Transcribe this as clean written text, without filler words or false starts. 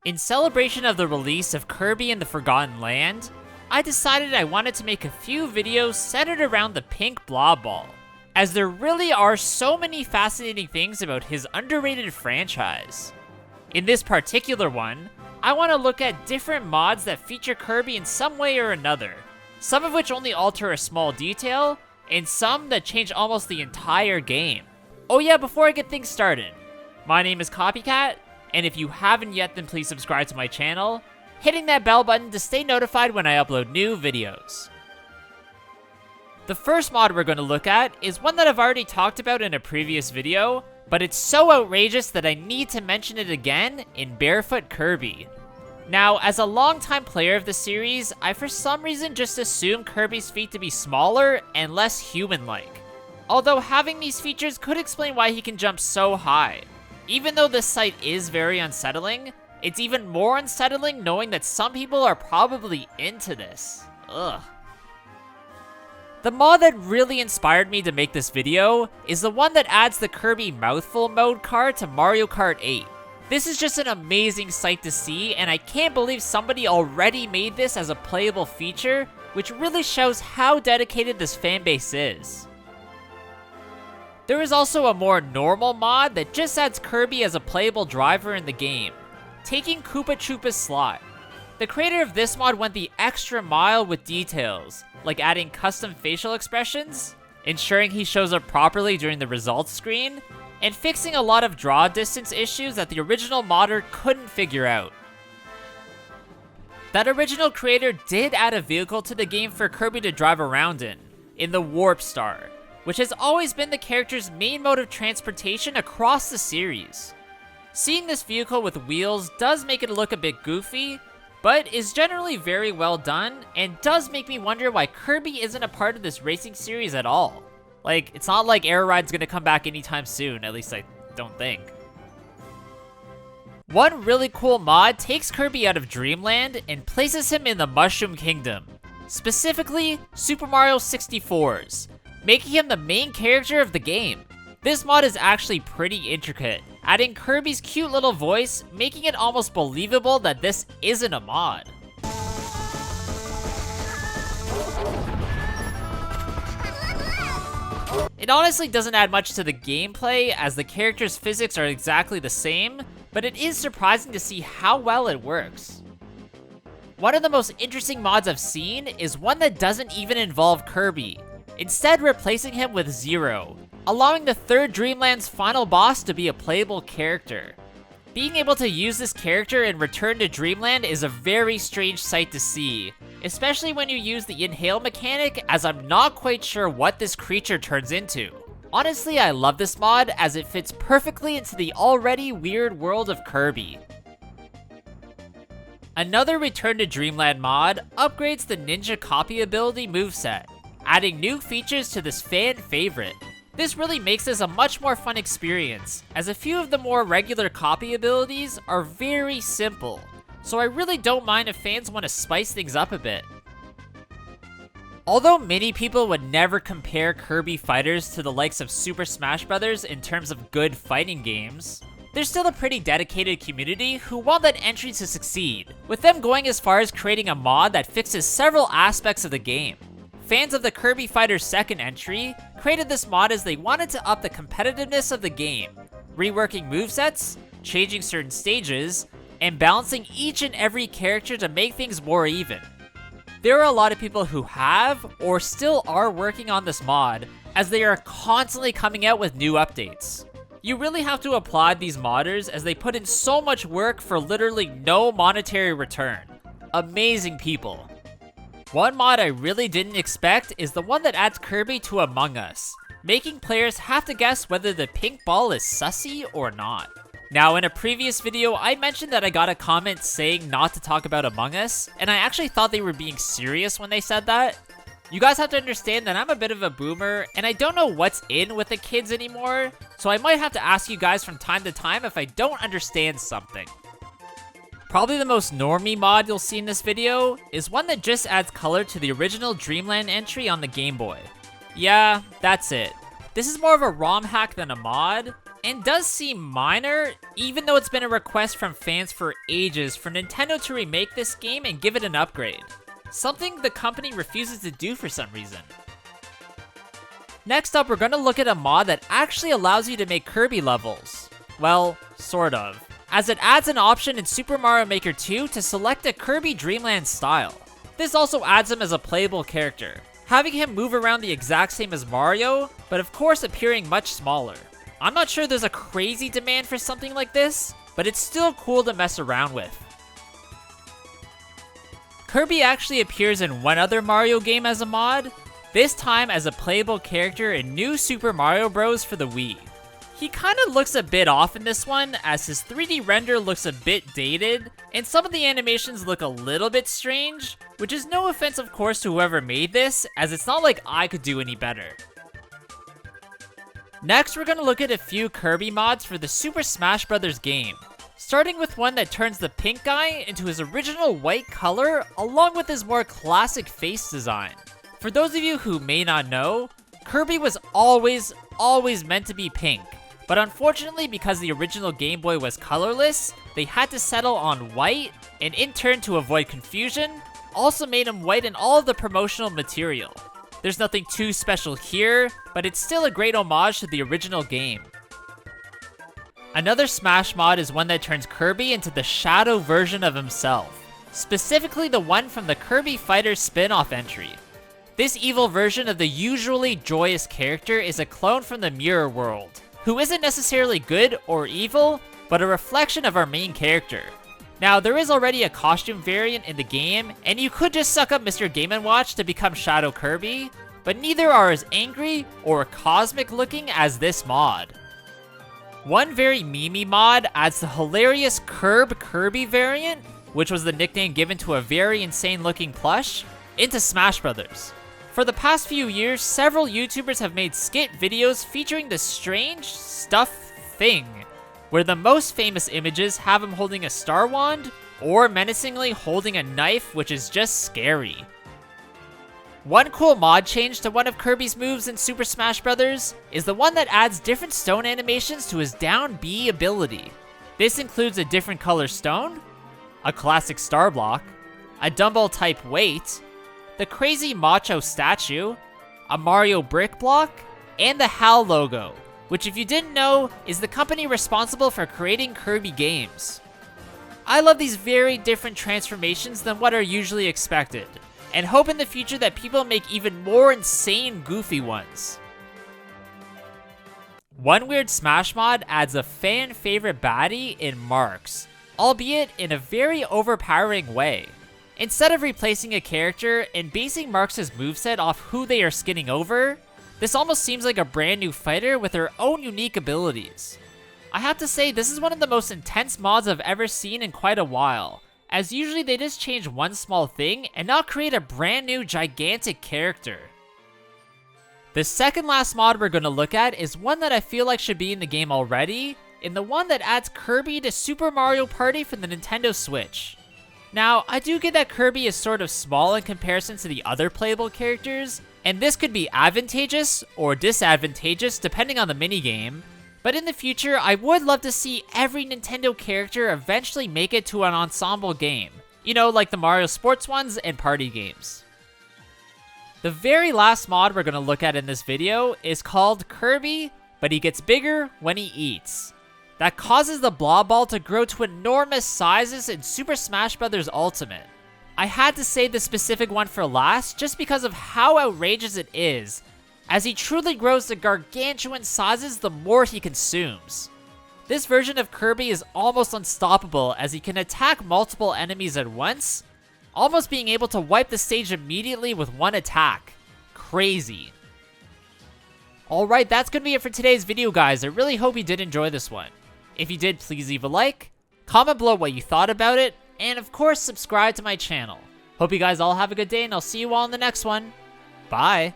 In celebration of the release of Kirby and the Forgotten Land, I decided I wanted to make a few videos centered around the pink blob ball, as there really are so many fascinating things about his underrated franchise. In this particular one, I want to look at different mods that feature Kirby in some way or another, some of which only alter a small detail, and some that change almost the entire game. Oh yeah, before I get things started, my name is Copycat, and if you haven't yet, then please subscribe to my channel, hitting that bell button to stay notified when I upload new videos. The first mod we're going to look at is one that I've already talked about in a previous video, but it's so outrageous that I need to mention it again in Barefoot Kirby. Now, as a longtime player of the series, I for some reason just assumed Kirby's feet to be smaller and less human-like. Although having these features could explain why he can jump so high. Even though this sight is very unsettling, it's even more unsettling knowing that some people are probably into this. Ugh. The mod that really inspired me to make this video is the one that adds the Kirby Mouthful mode card to Mario Kart 8. This is just an amazing sight to see, and I can't believe somebody already made this as a playable feature, which really shows how dedicated this fanbase is. There is also a more normal mod that just adds Kirby as a playable driver in the game, taking Koopa Troopa's slot. The creator of this mod went the extra mile with details, like adding custom facial expressions, ensuring he shows up properly during the results screen, and fixing a lot of draw distance issues that the original modder couldn't figure out. That original creator did add a vehicle to the game for Kirby to drive around in the Warpstar, which has always been the character's main mode of transportation across the series. Seeing this vehicle with wheels does make it look a bit goofy, but is generally very well done, and does make me wonder why Kirby isn't a part of this racing series at all. Like, it's not like Air Ride's gonna come back anytime soon, at least I don't think. One really cool mod takes Kirby out of Dreamland and places him in the Mushroom Kingdom, specifically Super Mario 64's, making him the main character of the game. This mod is actually pretty intricate, adding Kirby's cute little voice, making it almost believable that this isn't a mod. It honestly doesn't add much to the gameplay, as the character's physics are exactly the same, but it is surprising to see how well it works. One of the most interesting mods I've seen is one that doesn't even involve Kirby, instead replacing him with Zero, allowing the third Dreamland's final boss to be a playable character. Being able to use this character in Return to Dreamland is a very strange sight to see, especially when you use the inhale mechanic, as I'm not quite sure what this creature turns into. Honestly, I love this mod as it fits perfectly into the already weird world of Kirby. Another Return to Dreamland mod upgrades the Ninja Copy ability moveset, adding new features to this fan favorite. This really makes this a much more fun experience, as a few of the more regular copy abilities are very simple, so I really don't mind if fans want to spice things up a bit. Although many people would never compare Kirby Fighters to the likes of Super Smash Bros. In terms of good fighting games, there's still a pretty dedicated community who want that entry to succeed, with them going as far as creating a mod that fixes several aspects of the game. Fans of the Kirby Fighters second entry created this mod as they wanted to up the competitiveness of the game, reworking movesets, changing certain stages, and balancing each and every character to make things more even. There are a lot of people who have, or still are working on this mod, as they are constantly coming out with new updates. You really have to applaud these modders as they put in so much work for literally no monetary return. Amazing people. One mod I really didn't expect is the one that adds Kirby to Among Us, making players have to guess whether the pink ball is sussy or not. Now, in a previous video, I mentioned that I got a comment saying not to talk about Among Us, and I actually thought they were being serious when they said that. You guys have to understand that I'm a bit of a boomer, and I don't know what's in with the kids anymore, so I might have to ask you guys from time to time if I don't understand something. Probably the most normie mod you'll see in this video is one that just adds color to the original Dreamland entry on the Game Boy. Yeah, that's it. This is more of a ROM hack than a mod, and does seem minor, even though it's been a request from fans for ages for Nintendo to remake this game and give it an upgrade. Something the company refuses to do for some reason. Next up, we're gonna look at a mod that actually allows you to make Kirby levels. Well, sort of, as it adds an option in Super Mario Maker 2 to select a Kirby Dreamland style. This also adds him as a playable character, having him move around the exact same as Mario, but of course appearing much smaller. I'm not sure there's a crazy demand for something like this, but it's still cool to mess around with. Kirby actually appears in one other Mario game as a mod, this time as a playable character in New Super Mario Bros. For the Wii. He kinda looks a bit off in this one, as his 3D render looks a bit dated, and some of the animations look a little bit strange, which is no offense of course to whoever made this, as it's not like I could do any better. Next, we're gonna look at a few Kirby mods for the Super Smash Bros. Game, starting with one that turns the pink guy into his original white color, along with his more classic face design. For those of you who may not know, Kirby was always meant to be pink, but unfortunately because the original Game Boy was colorless, they had to settle on white, and in turn to avoid confusion, also made him white in all of the promotional material. There's nothing too special here, but it's still a great homage to the original game. Another Smash mod is one that turns Kirby into the shadow version of himself, specifically the one from the Kirby Fighters spin-off entry. This evil version of the usually joyous character is a clone from the Mirror World, who isn't necessarily good or evil, but a reflection of our main character. Now, there is already a costume variant in the game, and you could just suck up Mr. Game & Watch to become Shadow Kirby, but neither are as angry or cosmic looking as this mod. One very memey mod adds the hilarious Kirby variant, which was the nickname given to a very insane looking plush, into Smash Bros. For the past few years, several YouTubers have made skit videos featuring this strange stuff thing, where the most famous images have him holding a star wand, or menacingly holding a knife, which is just scary. One cool mod change to one of Kirby's moves in Super Smash Bros. Is the one that adds different stone animations to his down B ability. This includes a different color stone, a classic star block, a dumbbell type weight, the crazy macho statue, a Mario brick block, and the HAL logo, which if you didn't know, is the company responsible for creating Kirby games. I love these very different transformations than what are usually expected, and hope in the future that people make even more insane goofy ones. One weird Smash mod adds a fan favorite baddie in Marks, albeit in a very overpowering way. Instead of replacing a character and basing Marks' moveset off who they are skinning over, this almost seems like a brand new fighter with their own unique abilities. I have to say, this is one of the most intense mods I've ever seen in quite a while, as usually they just change one small thing and not create a brand new gigantic character. The second last mod we're going to look at is one that I feel like should be in the game already, and the one that adds Kirby to Super Mario Party for the Nintendo Switch. Now, I do get that Kirby is sort of small in comparison to the other playable characters, and this could be advantageous or disadvantageous depending on the minigame, but in the future, I would love to see every Nintendo character eventually make it to an ensemble game. You know, like the Mario Sports ones and party games. The very last mod we're going to look at in this video is called Kirby, but he gets bigger when he eats. That causes the blob ball to grow to enormous sizes in Super Smash Bros. Ultimate. I had to save the specific one for last just because of how outrageous it is, as he truly grows to gargantuan sizes the more he consumes. This version of Kirby is almost unstoppable as he can attack multiple enemies at once, almost being able to wipe the stage immediately with one attack. Crazy. Alright, that's going to be it for today's video, guys. I really hope you did enjoy this one. If you did, please leave a like, comment below what you thought about it, and of course, subscribe to my channel. Hope you guys all have a good day, and I'll see you all in the next one. Bye!